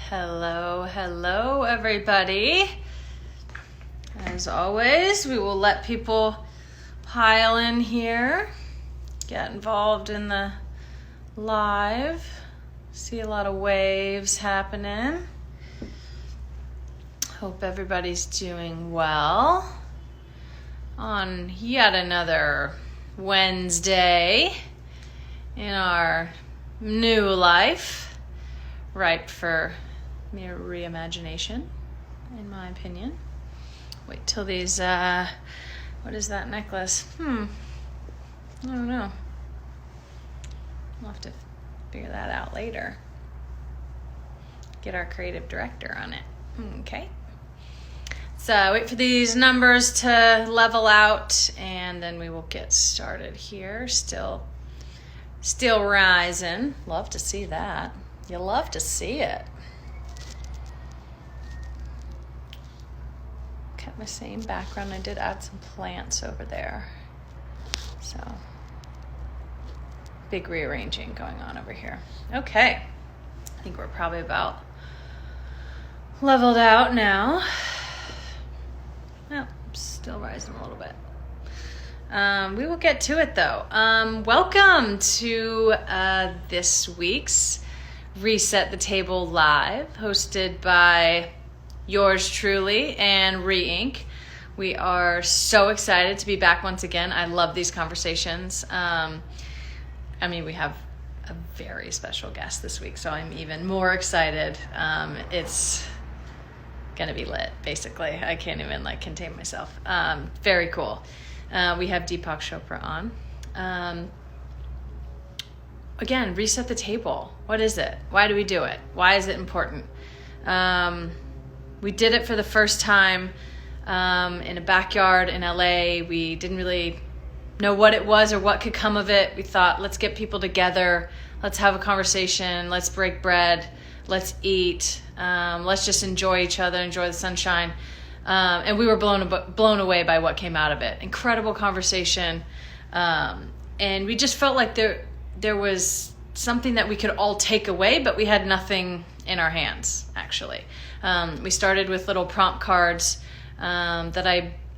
Hello, everybody. As always, we will let people pile in here, get involved in the live. See a lot of waves happening. Hope everybody's doing well on yet another Wednesday in our new life, ripe for mere reimagination, in my opinion. Wait till these, what is that necklace? I don't know. We'll have to figure that out later. Get our creative director on it. Okay. So wait for these numbers to level out, and then we will get started here. Still rising. Love to see that. You love to see it. Kept my same background. I did add some plants over there. So, big rearranging going on over here. Okay. I think we're probably about leveled out now. Oh, still rising a little bit. We will get to it though. Welcome to this week's Reset the Table Live, hosted by yours truly and Reinc. We are so excited to be back once again. I love these conversations. We have a very special guest this week, so I'm even more excited. It's gonna be lit, basically. I can't even contain myself. Very cool. We have Deepak Chopra on. Again, reset the table. What is it? Why do we do it? Why is it important? We did it for the first time in a backyard in LA. We didn't really know what it was or what could come of it. We thought, let's get people together. Let's have a conversation. Let's break bread. Let's eat. Let's just enjoy each other, enjoy the sunshine. And we were blown away by what came out of it. Incredible conversation. And we just felt like there was something that we could all take away, but we had nothing in our hands, actually. We started with little prompt cards that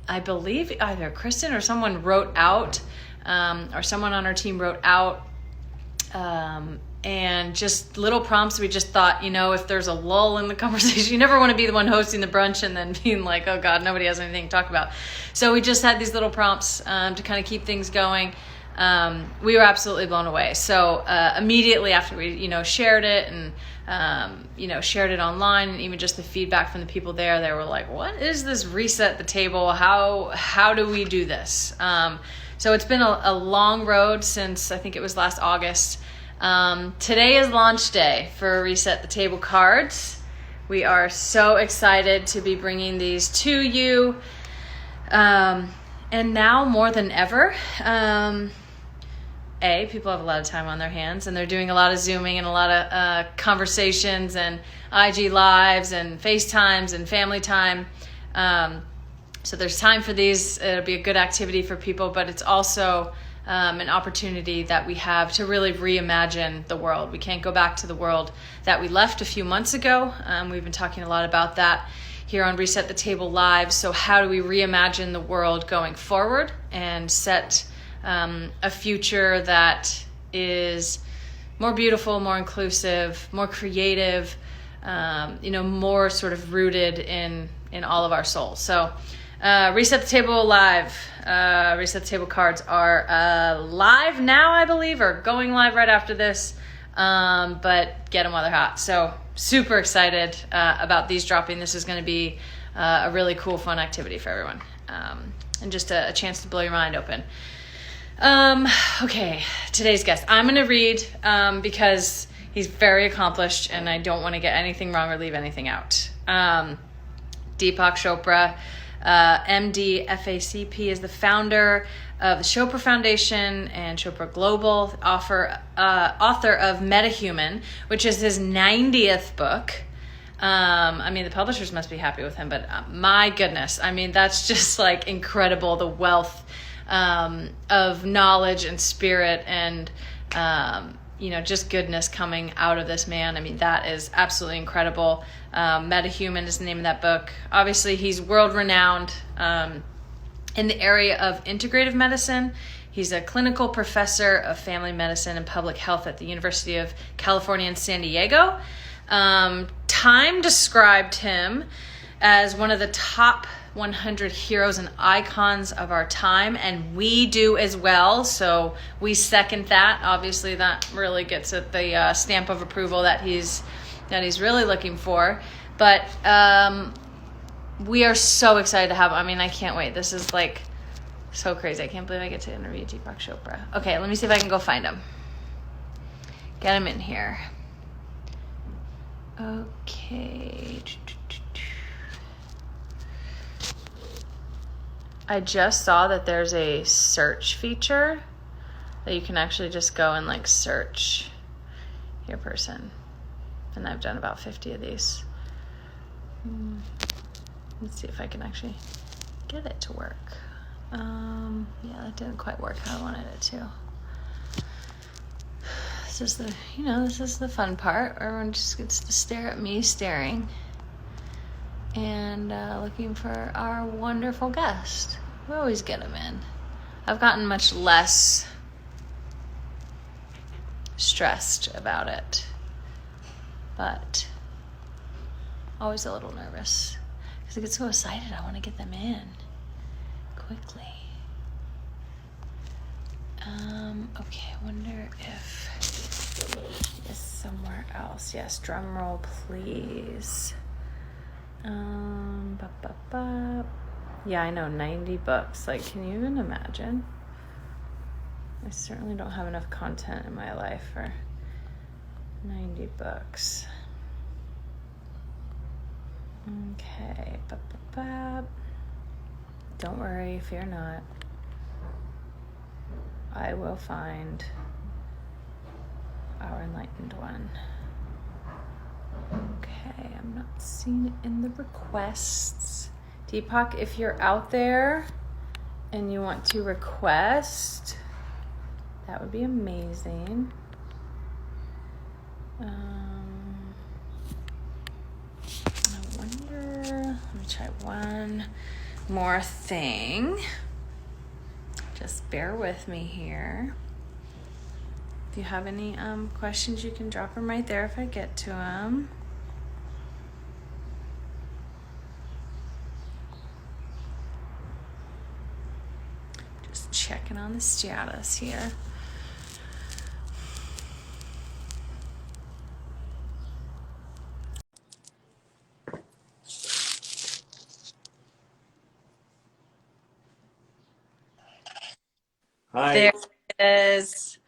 I believe either Kristen or someone wrote out, or someone on our team wrote out, and just little prompts. We just thought, if there's a lull in the conversation, you never want to be the one hosting the brunch and then being like, oh God, nobody has anything to talk about. So we just had these little prompts to kind of keep things going. We were absolutely blown away. So immediately after we, shared it and, shared it online, and even just the feedback from the people there, they were like, what is this Reset the Table? How do we do this? So it's been a long road since I think it was last August. Today is launch day for Reset the Table cards. We are so excited to be bringing these to you. And now more than ever, people have a lot of time on their hands, and they're doing a lot of Zooming and a lot of conversations and IG lives and FaceTimes and family time. So there's time for these. It'll be a good activity for people, but it's also an opportunity that we have to really reimagine the world. We can't go back to the world that we left a few months ago. We've been talking a lot about that here on Reset the Table Live. So how do we reimagine the world going forward and set a future that is more beautiful, more inclusive, more creative, more sort of rooted in all of our souls. So Reset the Table Live, Reset the Table cards are live now, I believe, or going live right after this, but get them while they're hot. So super excited about these dropping. This is going to be a really cool, fun activity for everyone, and just a chance to blow your mind open. Okay, today's guest. I'm going to read because he's very accomplished and I don't want to get anything wrong or leave anything out. Deepak Chopra, MD, FACP, is the founder of the Chopra Foundation and Chopra Global, author of MetaHuman, which is his 90th book. The publishers must be happy with him, but my goodness, that's just incredible, the wealth of knowledge and spirit and just goodness coming out of this man. I mean, that is absolutely incredible. Metahuman is the name of that book. Obviously, he's world renowned in the area of integrative medicine. He's a clinical professor of family medicine and public health at the University of California in San Diego. Time described him as one of the top 100 heroes and icons of our time, and we do as well. So we second that. Obviously, that really gets at the stamp of approval that he's really looking for. But we are so excited to have. I mean, I can't wait. This is like so crazy. I can't believe I get to interview Deepak Chopra. Okay, let me see if I can go find him. Get him in here. Okay. I just saw that there's a search feature that you can actually just go and like search your person. And I've done about 50 of these. Let's see if I can actually get it to work. Yeah, that didn't quite work how I wanted it to. This is the fun part. Everyone just gets to stare at me staring. And looking for our wonderful guest. We always get him in. I've gotten much less stressed about it, but always a little nervous because I get so excited. I want to get them in quickly. Okay, I wonder if it's somewhere else. Yes, drum roll, please. Yeah, I know, 90 books. Like, can you even imagine? I certainly don't have enough content in my life for 90 books. Okay. Don't worry, fear not. I will find our enlightened one. Okay, I'm not seeing it in the requests. Deepak, if you're out there and you want to request, that would be amazing. I wonder, let me try one more thing. Just bear with me here. If you have any questions, you can drop them right there if I get to them. Just checking on the status here. Hi. There it is.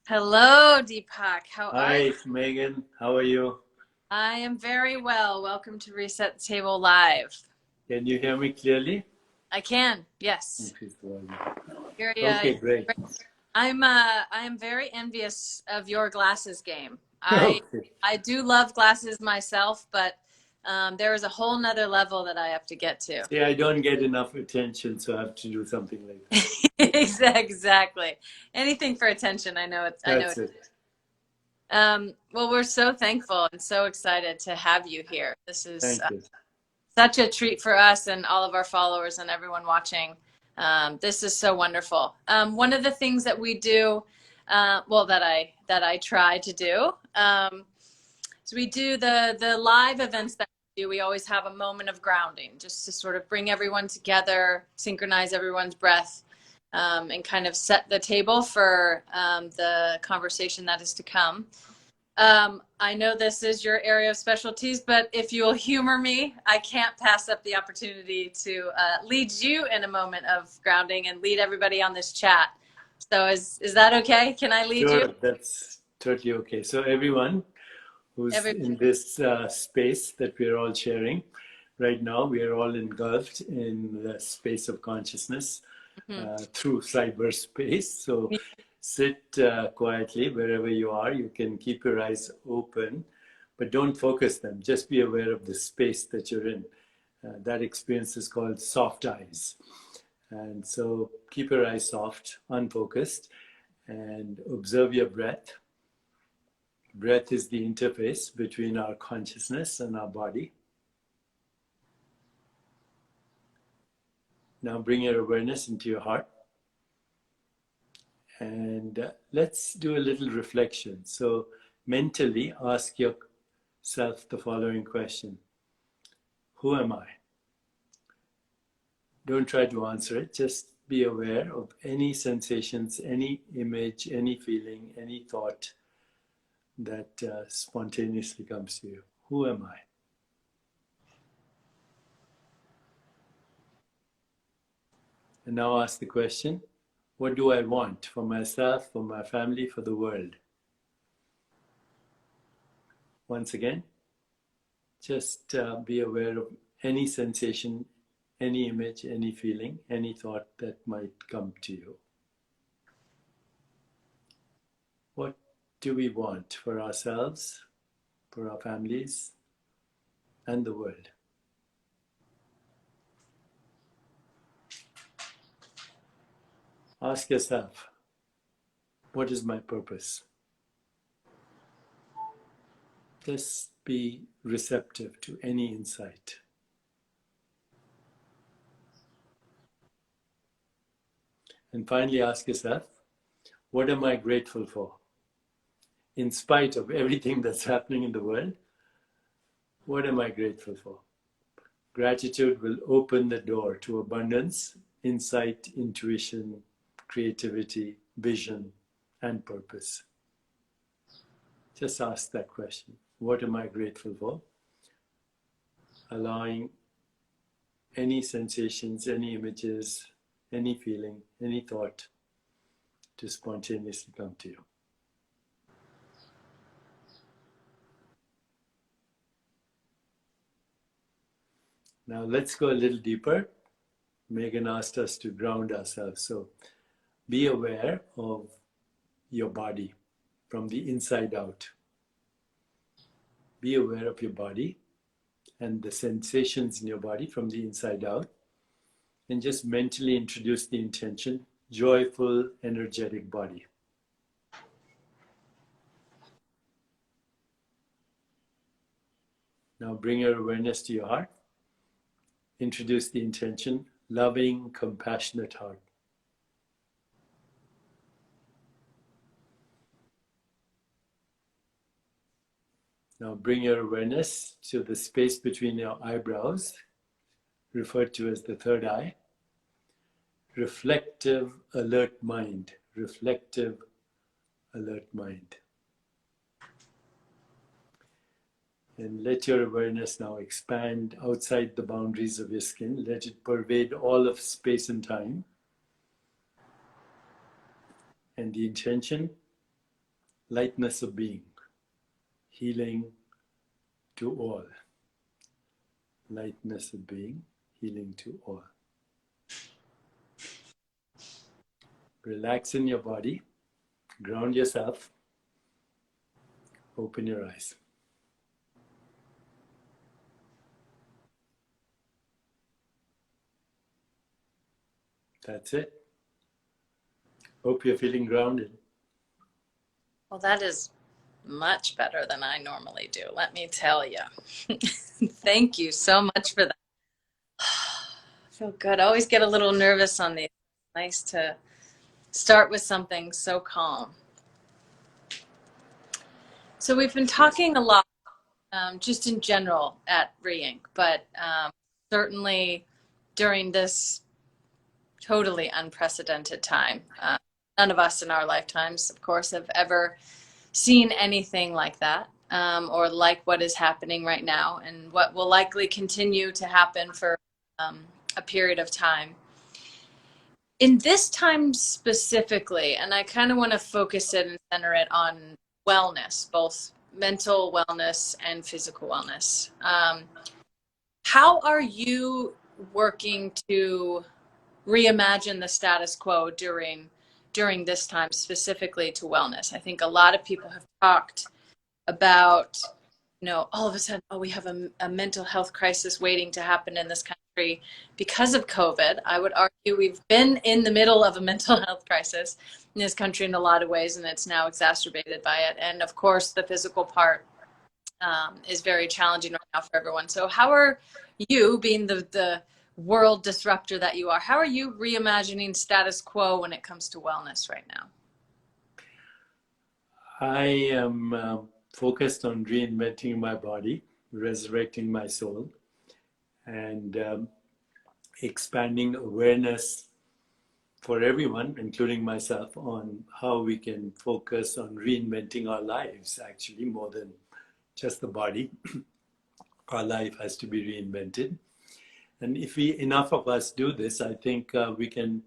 Hello, Deepak. How are you? Hi, Megan. How are you? I am very well. Welcome to Reset the Table Live. Can you hear me clearly? I can, yes. Increase the volume. Very, Okay, great. I am very envious of your glasses game. Okay. I do love glasses myself, but there is a whole nother level that I have to get to. See, I don't get enough attention, so I have to do something like that. Exactly. Anything for attention. I know it's. That's it. Well, we're so thankful and so excited to have you here. This is Thank you. such a treat for us and all of our followers and everyone watching. This is so wonderful. One of the things that we do, that I try to do, is we do the live events that we do. We always have a moment of grounding, just to sort of bring everyone together, synchronize everyone's breath, and kind of set the table for the conversation that is to come. I know this is your area of specialties, but if you'll humor me, I can't pass up the opportunity to lead you in a moment of grounding and lead everybody on this chat. So is that okay? Can I lead you? Sure, that's totally okay. So everyone who's in this space that we're all sharing right now, we are all engulfed in the space of consciousness through cyberspace. So sit quietly wherever you are. You can keep your eyes open, but don't focus them. Just be aware of the space that you're in. That experience is called soft eyes. And so keep your eyes soft, unfocused, and observe your breath. Breath is the interface between our consciousness and our body. Now bring your awareness into your heart. And let's do a little reflection. So mentally ask yourself the following question. Who am I? Don't try to answer it. Just be aware of any sensations, any image, any feeling, any thought that spontaneously comes to you. Who am I? And now ask the question, what do I want for myself, for my family, for the world? Once again, just be aware of any sensation, any image, any feeling, any thought that might come to you. What do we want for ourselves, for our families, and the world? Ask yourself, what is my purpose? Just be receptive to any insight. And finally ask yourself, what am I grateful for? In spite of everything that's happening in the world, what am I grateful for? Gratitude will open the door to abundance, insight, intuition, creativity, vision, and purpose. Just ask that question. What am I grateful for? Allowing any sensations, any images, any feeling, any thought to spontaneously come to you. Now let's go a little deeper. Megan asked us to ground ourselves. So be aware of your body from the inside out. Be aware of your body and the sensations in your body from the inside out. And just mentally introduce the intention, joyful, energetic body. Now bring your awareness to your heart. Introduce the intention, loving, compassionate heart. Now bring your awareness to the space between your eyebrows, referred to as the third eye. Reflective, alert mind. Reflective, alert mind. And let your awareness now expand outside the boundaries of your skin. Let it pervade all of space and time. And the intention, lightness of being, healing to all. Lightness of being, healing to all. Relax in your body, ground yourself, open your eyes. That's it. Hope you're feeling grounded. Well, that is much better than I normally do, let me tell you. Thank you so much for that. I feel good. I always get a little nervous on these. Nice to start with something so calm. So we've been talking a lot, just in general at Reinc, but certainly during this totally unprecedented time. None of us in our lifetimes, of course, have ever seen anything like that, or like what is happening right now and what will likely continue to happen for a period of time. In this time specifically, and I kind of want to focus it and center it on wellness, both mental wellness and physical wellness. How are you working to reimagine the status quo during this time, specifically to wellness? I think a lot of people have talked about, all of a sudden, we have a mental health crisis waiting to happen in this country. country because of COVID. I would argue we've been in the middle of a mental health crisis in this country in a lot of ways, and it's now exacerbated by it. And of course, the physical part is very challenging right now for everyone. So how are you, being the world disruptor that you are, how are you reimagining status quo when it comes to wellness right now? I am focused on reinventing my body, resurrecting my soul, and expanding awareness for everyone, including myself, on how we can focus on reinventing our lives, actually, more than just the body. Our life has to be reinvented. And if enough of us do this, I think we can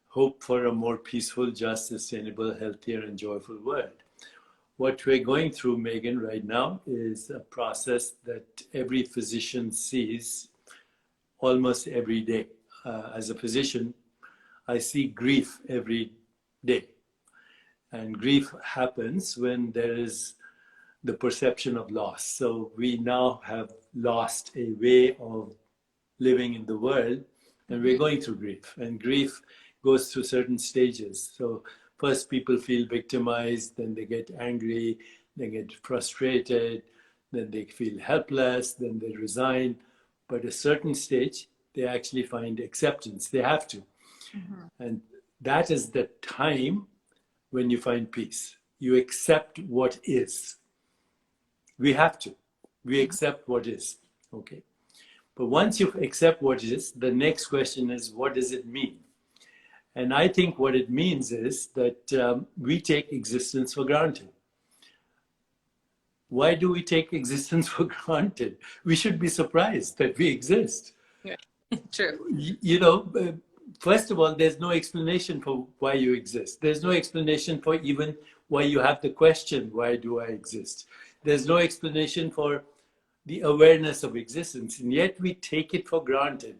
hope for a more peaceful, just, sustainable, healthier, and joyful world. What we're going through, Megan, right now is a process that every physician sees almost every day. As a physician, I see grief every day. And grief happens when there is the perception of loss. So we now have lost a way of living in the world, and we're going through grief. And grief goes through certain stages. So first people feel victimized, then they get angry, they get frustrated, then they feel helpless, then they resign. But at a certain stage, they actually find acceptance. They have to. And that is the time when you find peace. You accept what is. We have to. We accept what is. Okay. But once you accept what is, the next question is, what does it mean? And I think what it means is that we take existence for granted. Why do we take existence for granted? We should be surprised that we exist. Yeah. True. You know, first of all, there's no explanation for why you exist. There's no explanation for even why you have the question, why do I exist? There's no explanation for the awareness of existence. And yet we take it for granted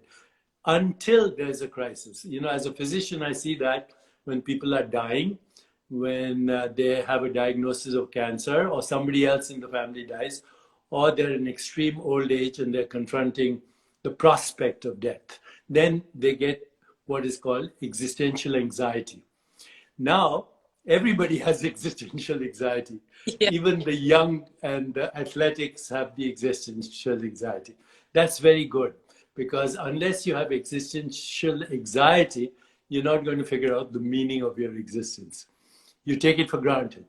until there's a crisis. You know, as a physician, I see that when people are dying, when they have a diagnosis of cancer, or somebody else in the family dies, or they're in extreme old age and they're confronting the prospect of death. Then they get what is called existential anxiety. Now, everybody has existential anxiety. Yeah. Even the young and the athletics have the existential anxiety. That's very good, because unless you have existential anxiety, you're not going to figure out the meaning of your existence. You take it for granted.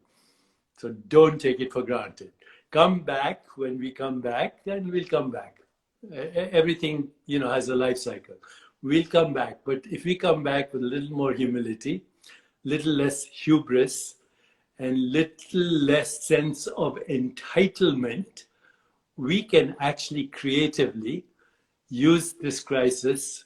So don't take it for granted. Come back when we come back, and we'll come back. Everything, you know, has a life cycle. We'll come back. But if we come back with a little more humility, little less hubris, and little less sense of entitlement, we can actually creatively use this crisis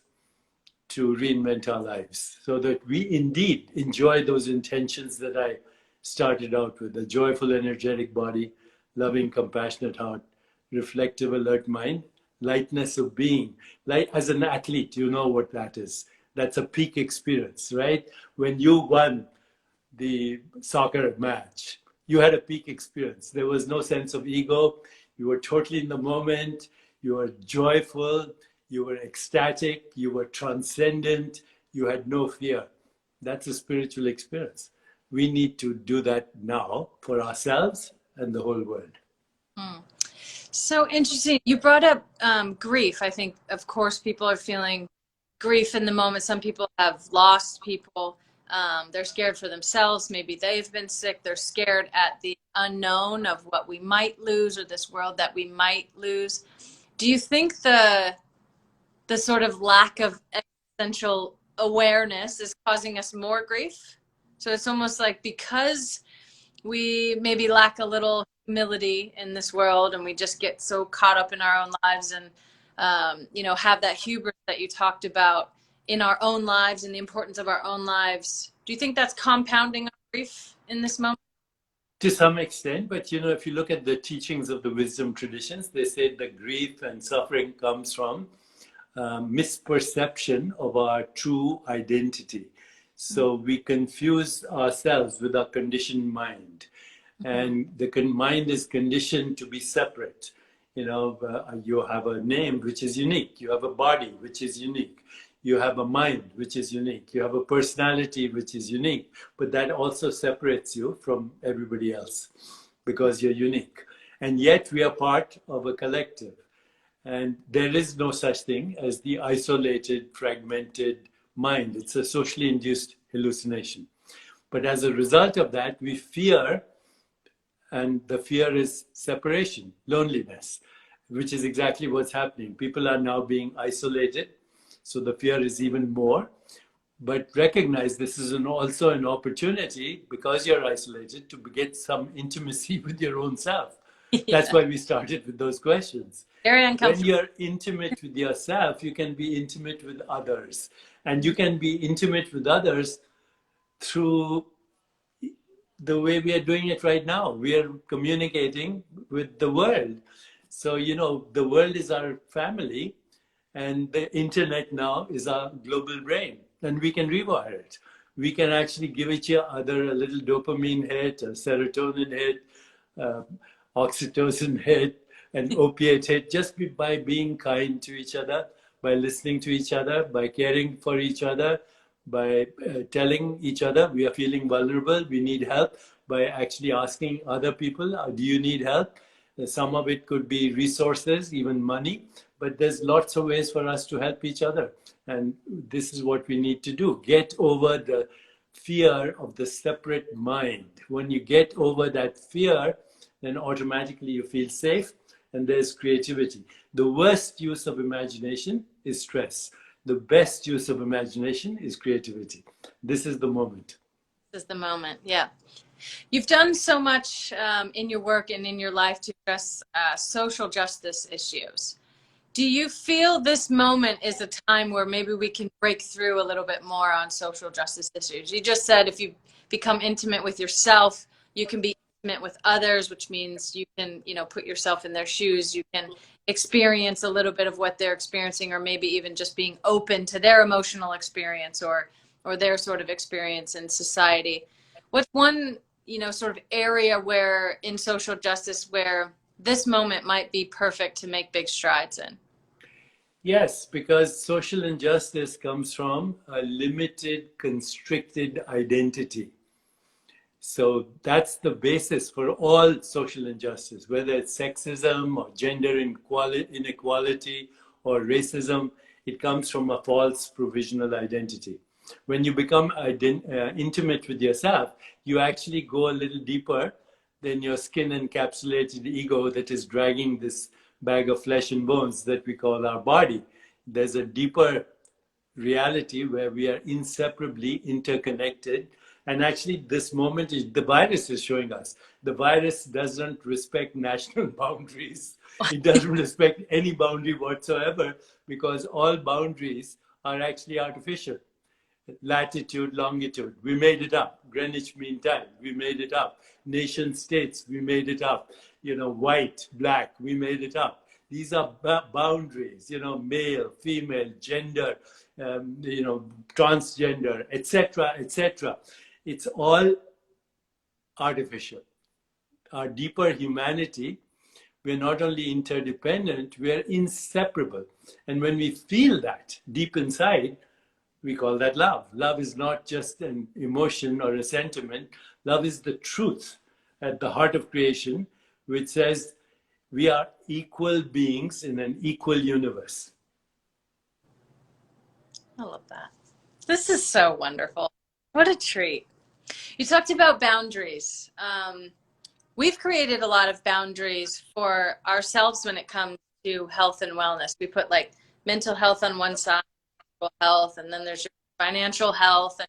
to reinvent our lives so that we indeed enjoy those intentions that I started out with: a joyful, energetic body, loving, compassionate heart, reflective, alert mind, lightness of being. Like, as an athlete, you know what that is. That's a peak experience, right? When you won the soccer match, you had a peak experience. There was no sense of ego. You were totally in the moment. You were joyful. You were ecstatic. You were transcendent. You had no fear. That's a spiritual experience. We need to do that now for ourselves and the whole world. So interesting. You brought up grief. I think, of course, people are feeling grief in the moment. Some people have lost people. They're scared for themselves. Maybe they've been sick. They're scared at the unknown of what we might lose, or this world that we might lose. Do you think the sort of lack of existential awareness is causing us more grief? So it's almost like because we maybe lack a little humility in this world, and we just get so caught up in our own lives, and you know, have that hubris that you talked about in our own lives and the importance of our own lives. Do you think that's compounding our grief in this moment? To some extent, but you know, if you look at the teachings of the wisdom traditions, they say that grief and suffering comes from misperception of our true identity. So we confuse ourselves with our conditioned mind. And the mind is conditioned to be separate. You have a name which is unique. You have a body which is unique. You have a mind which is unique. You have a personality which is unique. But that also separates you from everybody else because you're unique. And yet we are part of a collective. And there is no such thing as the isolated, fragmented mind. It's a socially induced hallucination. But as a result of that, we fear, and the fear is separation, loneliness, which is exactly what's happening. People are now being isolated, so the fear is even more. But recognize this is also an opportunity, because you're isolated, to get some intimacy with your own self. Yeah. That's why we started with those questions. Very uncomfortable. When you're intimate with yourself, you can be intimate with others. And you can be intimate with others through the way we are doing it right now. We are communicating with the world. So, the world is our family, and the internet now is our global brain, and we can rewire it. We can actually give each other a little dopamine hit, a serotonin hit, oxytocin hit, an opiate hit, just by being kind to each other, by listening to each other, by caring for each other, by telling each other we are feeling vulnerable, we need help, by actually asking other people, do you need help? Some of it could be resources, even money, but there's lots of ways for us to help each other. And this is what we need to do. Get over the fear of the separate mind. When you get over that fear, then automatically you feel safe, and there's creativity. The worst use of imagination is stress. The best use of imagination is creativity. This is the moment. This is the moment, yeah. You've done so much in your work and in your life to address social justice issues. Do you feel this moment is a time where maybe we can break through a little bit more on social justice issues? You just said if you become intimate with yourself, you can be intimate with others, which means you can, put yourself in their shoes. You can experience a little bit of what they're experiencing, or maybe even just being open to their emotional experience or their sort of experience in society. What's one, sort of area where in social justice where this moment might be perfect to make big strides in? Yes, because social injustice comes from a limited, constricted identity. So that's the basis for all social injustice, whether it's sexism or gender inequality or racism. It comes from a false provisional identity. When you become intimate with yourself, you actually go a little deeper than your skin encapsulated ego that is dragging this bag of flesh and bones that we call our body. There's a deeper reality where we are inseparably interconnected. And actually, this moment, the virus is showing us. The virus doesn't respect national boundaries. It doesn't respect any boundary whatsoever, because all boundaries are actually artificial. Latitude, longitude, we made it up. Greenwich Mean Time, we made it up. Nation states, we made it up. White, black, we made it up. These are boundaries, male, female, gender, transgender, etc., etc. It's all artificial. Our deeper humanity, we're not only interdependent, we're inseparable. And when we feel that deep inside, we call that love. Love is not just an emotion or a sentiment. Love is the truth at the heart of creation, which says we are equal beings in an equal universe. I love that. This is so wonderful. What a treat. You talked about boundaries. We've created a lot of boundaries for ourselves when it comes to health and wellness. We put like mental health on one side, health, and then there's your financial health and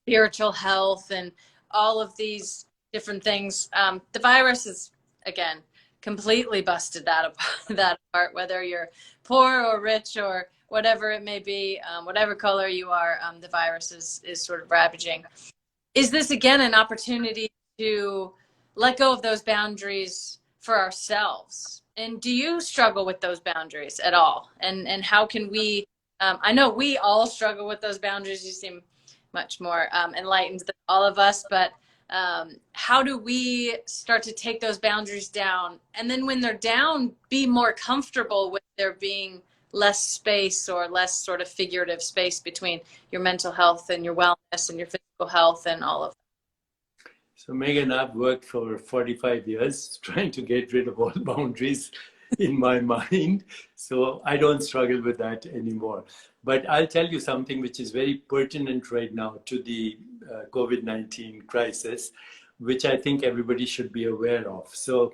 spiritual health and all of these different things. The virus is, again, completely busted that apart, whether you're poor or rich or whatever it may be, whatever color you are, the virus is sort of ravaging. Is this, again, an opportunity to let go of those boundaries for ourselves? And do you struggle with those boundaries at all? And how can we, I know we all struggle with those boundaries. You seem much more enlightened than all of us, but How do we start to take those boundaries down? And then when they're down, be more comfortable with there being less space or less sort of figurative space between your mental health and your wellness and your physical health and all of that. So Megan, I've worked for 45 years trying to get rid of all boundaries in my mind. So I don't struggle with that anymore. But I'll tell you something which is very pertinent right now to the COVID-19 crisis, which I think everybody should be aware of. So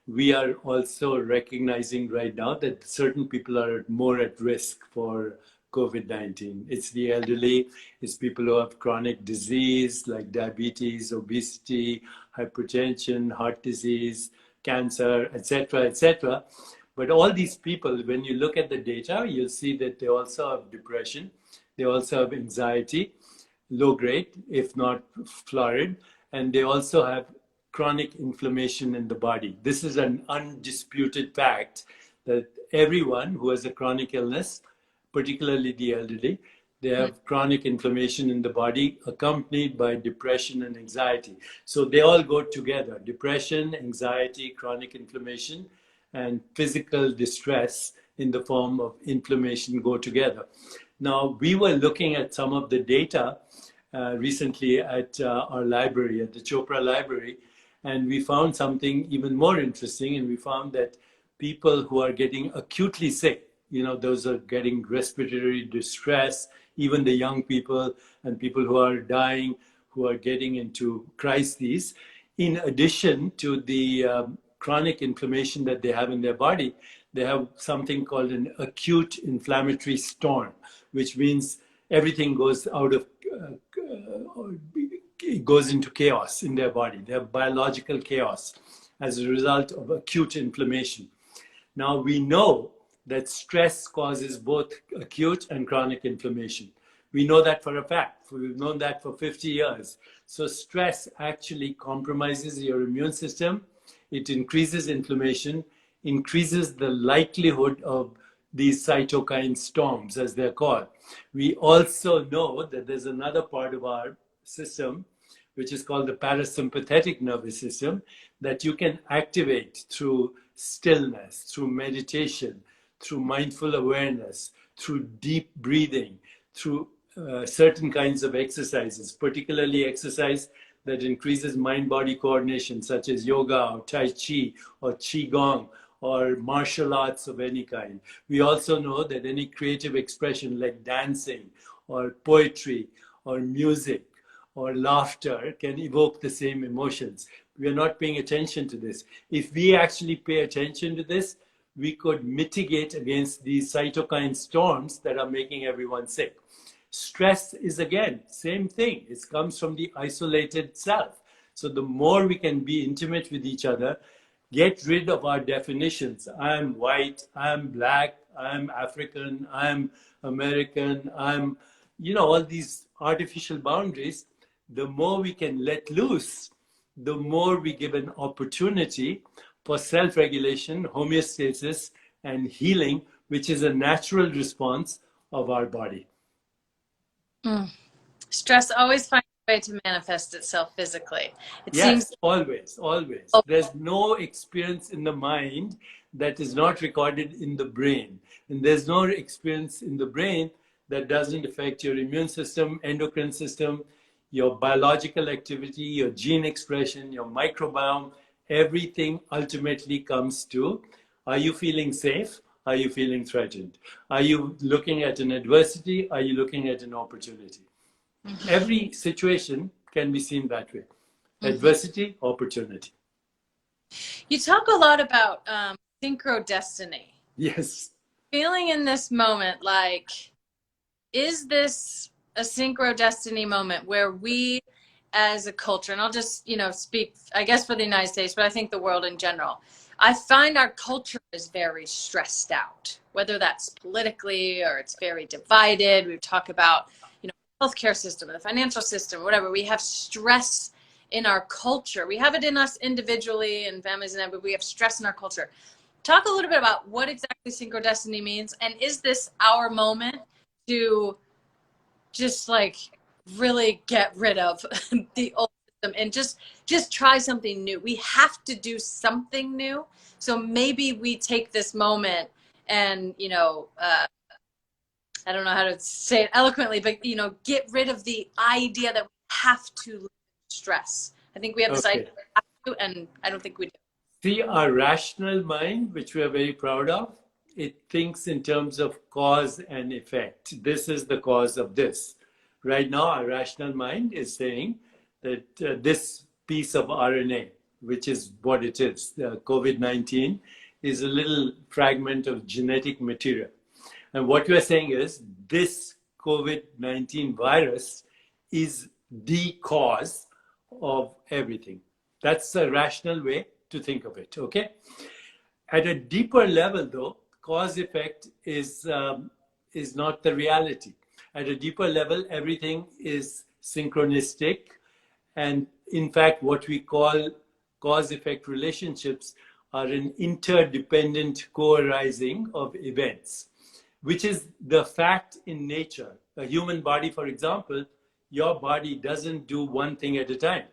we are also recognizing right now that certain people are more at risk for COVID-19. It's the elderly, it's people who have chronic disease like diabetes, obesity, hypertension, heart disease, cancer, etc., etc. But all these people, when you look at the data, you'll see that they also have depression, they also have anxiety, low grade, if not florid, and they also have chronic inflammation in the body. This is an undisputed fact that everyone who has a chronic illness, particularly the elderly, they have chronic inflammation in the body accompanied by depression and anxiety. So they all go together. Depression, anxiety, chronic inflammation, and physical distress in the form of inflammation go together. Now, we were looking at some of the data recently at our library, at the Chopra Library, and we found something even more interesting, and we found that people who are getting acutely sick, you know, those are getting respiratory distress, even the young people and people who are dying, who are getting into crises, in addition to the chronic inflammation that they have in their body, they have something called an acute inflammatory storm, which means everything goes out of, goes into chaos in their body. They have biological chaos as a result of acute inflammation. Now we know that stress causes both acute and chronic inflammation. We know that for a fact. We've known that for 50 years. So stress actually compromises your immune system. It increases inflammation, increases the likelihood of these cytokine storms, as they're called. We also know that there's another part of our system, which is called the parasympathetic nervous system, that you can activate through stillness, through meditation, through mindful awareness, through deep breathing, through certain kinds of exercises, particularly exercise that increases mind-body coordination, such as yoga or Tai Chi or Qigong or martial arts of any kind. We also know that any creative expression like dancing or poetry or music or laughter can evoke the same emotions. We are not paying attention to this. If we actually pay attention to this, we could mitigate against these cytokine storms that are making everyone sick. Stress is, again, same thing. It comes from the isolated self. So the more we can be intimate with each other, get rid of our definitions. I'm white, I'm black, I'm African, I'm American, I'm, you know, all these artificial boundaries. The more we can let loose, the more we give an opportunity for self-regulation, homeostasis, and healing, which is a natural response of our body. Stress always finds a way to manifest itself physically. Yes, always. There's no experience in the mind that is not recorded in the brain. And there's no experience in the brain that doesn't affect your immune system, endocrine system, your biological activity, your gene expression, your microbiome. Everything ultimately comes to, are you feeling safe? Are you feeling threatened? Are you looking at an adversity? Are you looking at an opportunity? Mm-hmm. Every situation can be seen that way. Mm-hmm. Adversity, opportunity. You talk a lot about SynchroDestiny. Yes. Feeling in this moment, like, is this a SynchroDestiny moment where we as a culture, and I'll just, you know, speak, I guess, for the United States, but I think the world in general, I find our culture is very stressed out, whether that's politically or it's very divided. We talk about, you know, healthcare system, the financial system, whatever. We have stress in our culture. We have it in us individually and families and that, but we have stress in our culture. Talk a little bit about what exactly SynchroDestiny means, and is this our moment to just like really get rid of the old and just try something new. We have to do something new. So maybe we take this moment and, I don't know how to say it eloquently, but, get rid of the idea that we have to live in stress. I think we have this idea that we have to, and I don't think we do. See, our rational mind, which we are very proud of, it thinks in terms of cause and effect. This is the cause of this. Right now, our rational mind is saying that this piece of RNA, which is what it is, COVID-19, is a little fragment of genetic material. And what we're saying is this COVID-19 virus is the cause of everything. That's a rational way to think of it, okay? At a deeper level, though, cause-effect is not the reality. At a deeper level, everything is synchronistic. And in fact, what we call cause-effect relationships are an interdependent co-arising of events, which is the fact in nature. A human body, for example, your body doesn't do one thing at a time.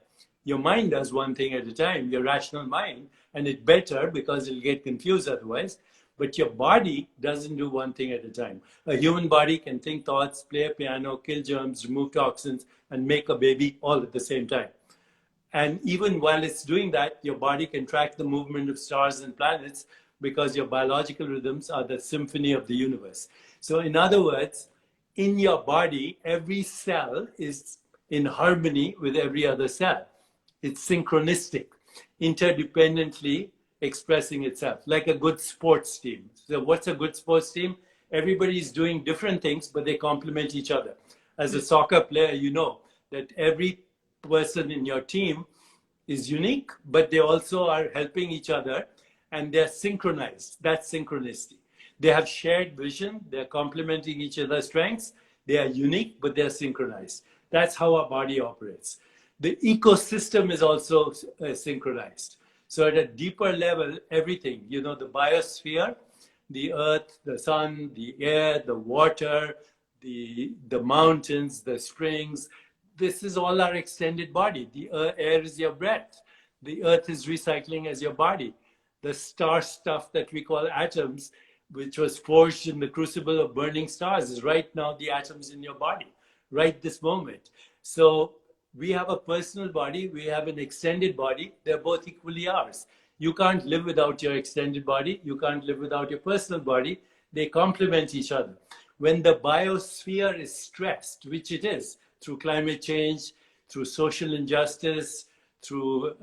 Your mind does one thing at a time, your rational mind, and it better because it'll get confused otherwise. But your body doesn't do one thing at a time. A human body can think thoughts, play a piano, kill germs, remove toxins, and make a baby all at the same time. And even while it's doing that, your body can track the movement of stars and planets because your biological rhythms are the symphony of the universe. So in other words, in your body, every cell is in harmony with every other cell. It's synchronistic, interdependently expressing itself, like a good sports team. So what's a good sports team? Everybody's doing different things, but they complement each other. As a soccer player, you know that every person in your team is unique, but they also are helping each other and they're synchronized. That's synchronicity. They have shared vision, they're complementing each other's strengths, they are unique, but they're synchronized. That's how our body operates. The ecosystem is also synchronized. So at a deeper level, everything, the biosphere, the earth, the sun, the air, the water, the mountains, the springs, this is all our extended body. The air is your breath. The earth is recycling as your body. The star stuff that we call atoms, which was forged in the crucible of burning stars, is right now the atoms in your body, right this moment. So we have a personal body, we have an extended body, they're both equally ours. You can't live without your extended body, you can't live without your personal body, they complement each other. When the biosphere is stressed, which it is, through climate change, through social injustice, through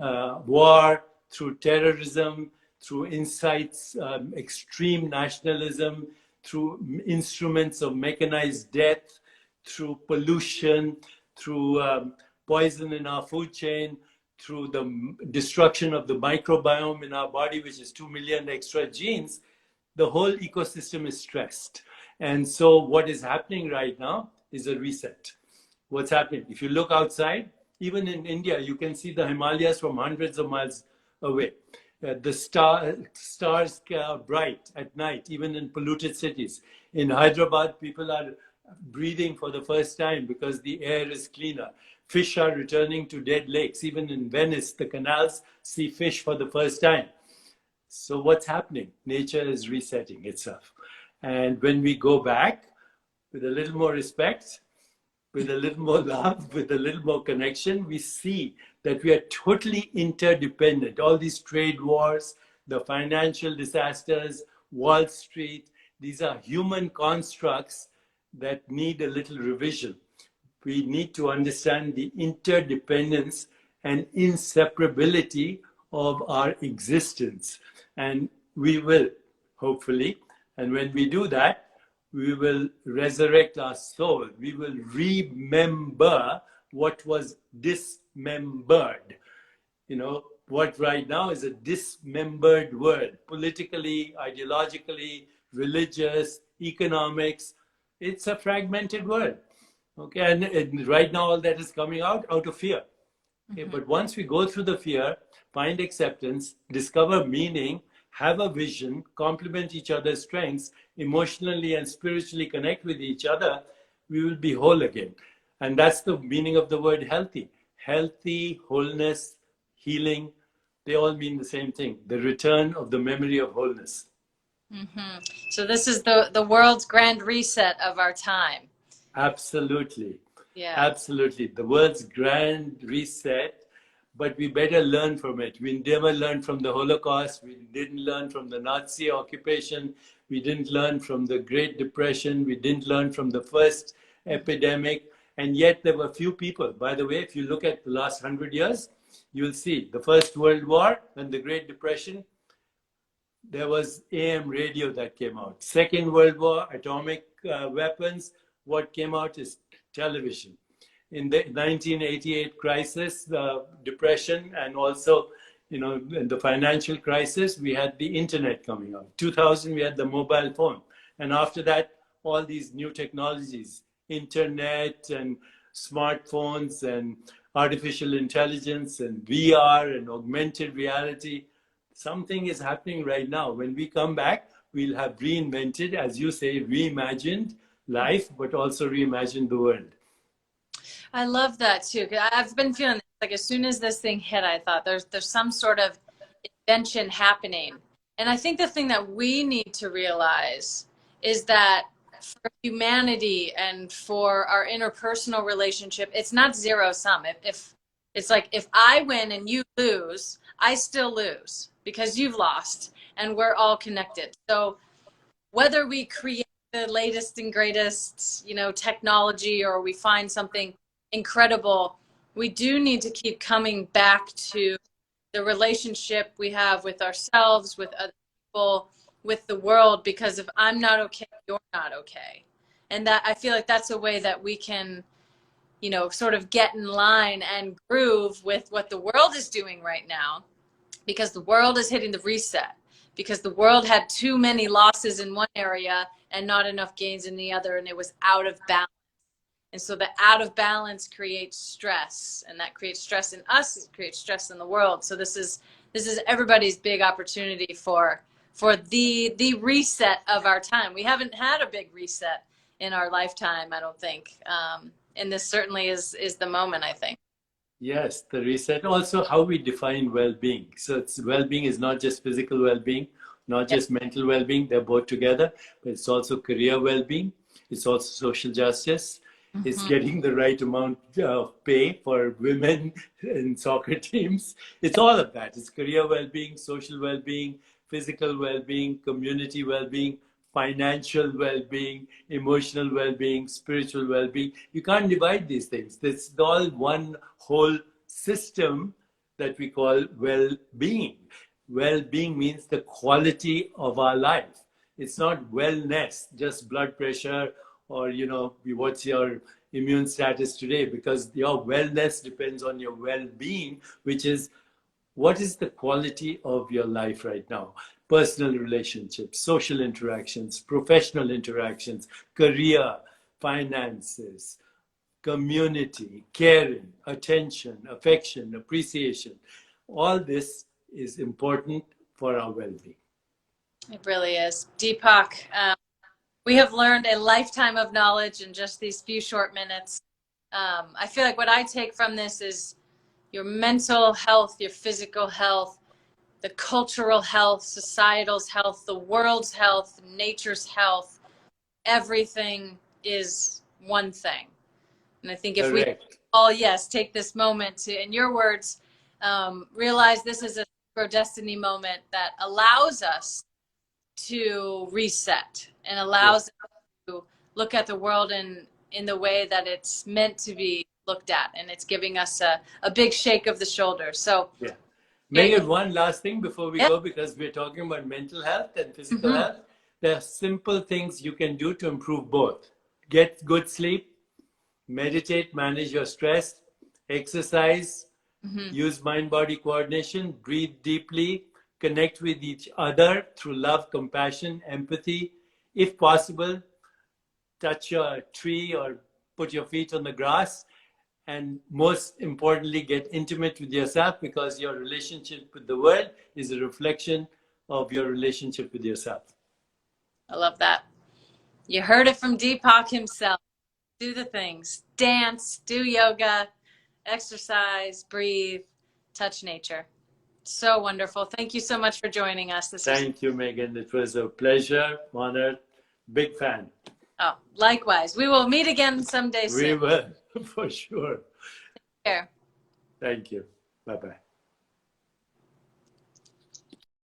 war, through terrorism, through insights, extreme nationalism, through instruments of mechanized death, through pollution, through poison in our food chain, through the destruction of the microbiome in our body, which is 2 million extra genes, the whole ecosystem is stressed. And so what is happening right now is a reset. What's happening? If you look outside, even in India, you can see the Himalayas from hundreds of miles away. The stars are bright at night, even in polluted cities. In Hyderabad, people are breathing for the first time because the air is cleaner. Fish are returning to dead lakes. Even in Venice, the canals see fish for the first time. So what's happening? Nature is resetting itself. And when we go back with a little more respect, with a little more love, with a little more connection, we see that we are totally interdependent. All these trade wars, the financial disasters, Wall Street, these are human constructs that need a little revision. We need to understand the interdependence and inseparability of our existence. And we will, hopefully. And when we do that, we will resurrect our soul. We will remember what was dismembered. What right now is a dismembered world, politically, ideologically, religious, economics. It's a fragmented world. Okay, and right now all that is coming out of fear. Okay, but once we go through the fear, find acceptance, discover meaning, have a vision, complement each other's strengths, emotionally and spiritually connect with each other, we will be whole again. And that's the meaning of the word healthy. healthy, wholeness, healing, they all mean the same thing. The return of the memory of wholeness. So this is the world's grand reset of our time. Absolutely. Yeah. Absolutely. The world's grand reset, but we better learn from it. We never learned from the Holocaust. We didn't learn from the Nazi occupation. We didn't learn from the Great Depression. We didn't learn from the first epidemic. And yet there were few people. By the way, if you look at the last 100 years, you'll see the First World War and the Great Depression, there was AM radio that came out. Second World War, atomic weapons, what came out is television. In the 1988 crisis, the depression, and also, in the financial crisis, we had the internet coming out. 2000, we had the mobile phone. And after that, all these new technologies, internet and smartphones and artificial intelligence and VR and augmented reality. Something is happening right now. When we come back, we'll have reinvented, as you say, reimagined life, but also reimagined the world. I love that too. I've been feeling this, like as soon as this thing hit, I thought there's some sort of invention happening. And I think the thing that we need to realize is that for humanity and for our interpersonal relationship, it's not zero sum. If it's like, if I win and you lose, I still lose because you've lost, and we're all connected. So whether we create the latest and greatest, technology, or we find something incredible, we do need to keep coming back to the relationship we have with ourselves, with other people, with the world, because if I'm not okay, you're not okay. And that, I feel like that's a way that we can, sort of get in line and groove with what the world is doing right now, because the world is hitting the reset, because the world had too many losses in one area and not enough gains in the other, and it was out of balance. And so the out of balance creates stress, and that creates stress in us, it creates stress in the world. So this is everybody's big opportunity for the reset of our time. We haven't had a big reset in our lifetime, I don't think. And this certainly is the moment, I think. Yes, the reset. Also, how we define well-being. So well-being is not just physical well-being, not just mental well-being. They're both together. But it's also career well-being. It's also social justice. It's getting the right amount of pay for women in soccer teams. It's all of that. It's career well-being, social well-being, physical well-being, community well-being, financial well-being, emotional well-being, spiritual well-being. You can't divide these things. It's all one whole system that we call well-being. Well-being means the quality of our life. It's not wellness, just blood pressure, or, what's your immune status today, because your wellness depends on your well-being, which is what is the quality of your life right now? Personal relationships, social interactions, professional interactions, career, finances, community, caring, attention, affection, appreciation. All this is important for our well-being. It really is. Deepak, we have learned a lifetime of knowledge in just these few short minutes. I feel like what I take from this is your mental health, your physical health, the cultural health, societal's health, the world's health, nature's health. Everything is one thing. And I think if we all, take this moment to, in your words, realize this is a SynchroDestiny moment that allows us to reset and allows us to look at the world in the way that it's meant to be looked at, and it's giving us a big shake of the shoulders. So Megan, one last thing before we go, because we're talking about mental health and physical health. There are simple things you can do to improve both. Get good sleep, meditate, manage your stress, exercise, use mind-body coordination, breathe deeply, connect with each other through love, compassion, empathy. If possible, touch a tree or put your feet on the grass. And most importantly, get intimate with yourself, because your relationship with the world is a reflection of your relationship with yourself. I love that. You heard it from Deepak himself. Do the things, dance, do yoga, exercise, breathe, touch nature. So wonderful. Thank you so much for joining us. Thank you, Megan. It was a pleasure, honored, big fan. Oh, likewise. We will meet again someday soon. We will, for sure. Take care. Thank you. Bye-bye.